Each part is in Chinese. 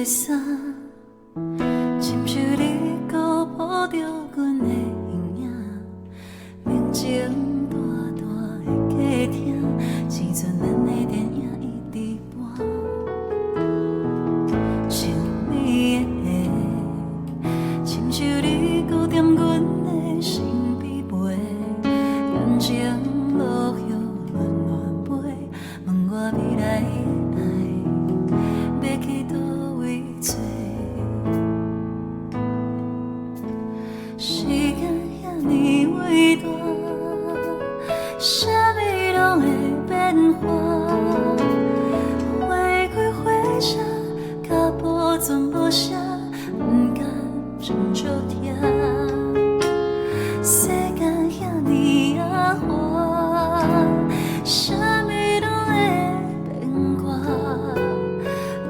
袂散，亲像你搁抱着阮的形影，明情大大的假听，时阵咱的电影一直播，像你的，亲像你搁踮阮的身边陪，感情落叶乱乱飞，问我未来的爱要去倒位找。时间遐尼伟大，啥物拢会变化，花开花谢，脚步全无声，不甘全足疼。世间遐尼野花，啥物拢会变卦，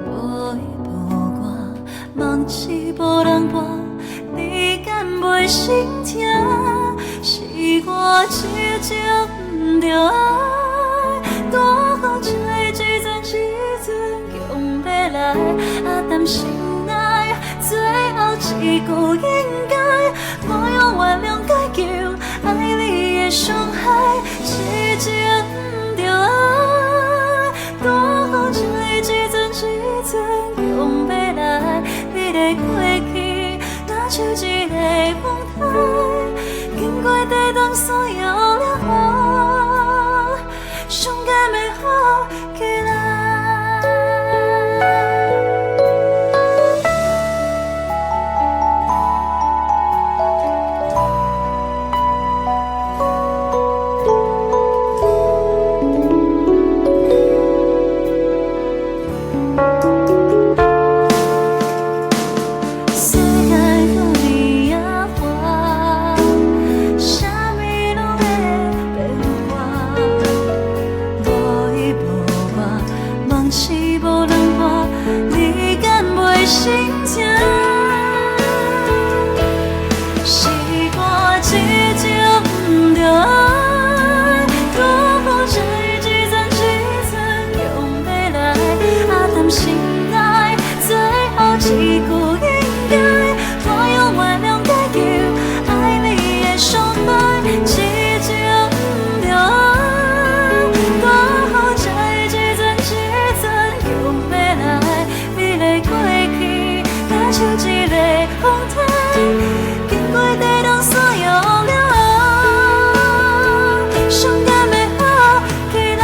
无依无我，梦是无人伴，你敢袂心疼？是我执着不着爱，多好在这阵时阵强要来，但心内最后一句应该，我用原谅解救爱你的伤害，执着不着爱，多好在这阵时阵强要来，你的过去若像一个风台，经过地动所有了雨，伤感要好起来。世界遐尼野花，啥物拢会变化，无依无我，梦是无人伴，你敢袂心疼？是我执着不着爱，多好在这阵时阵强要来，但心内最后一句应该，我用原谅解救爱你的伤害，执着不着爱，多好在这阵时阵强要来，你的过去若像一个风台，经过地动所有了雨，伤感要好起来。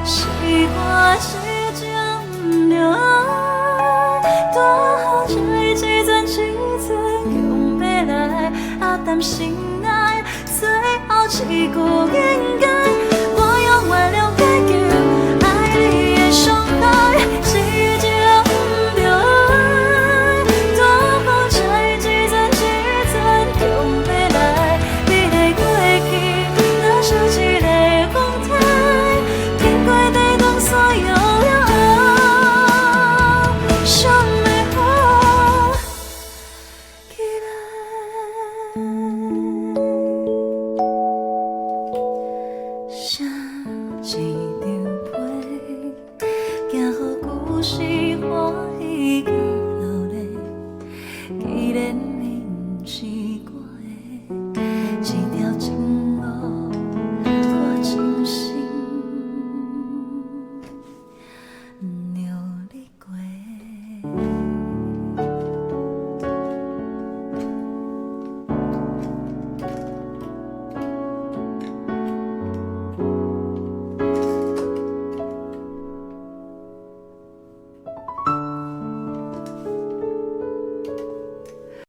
是我执着不着爱，多好在这阵时阵强要来，但心内最后一句应该，我用原谅解救爱你的伤害，执着不着爱，多好在这阵时阵强要来，你的过去若像一个风台，经过地动所有了雨，伤要好起来。像一张被，行予故事欢喜甲落泪，既然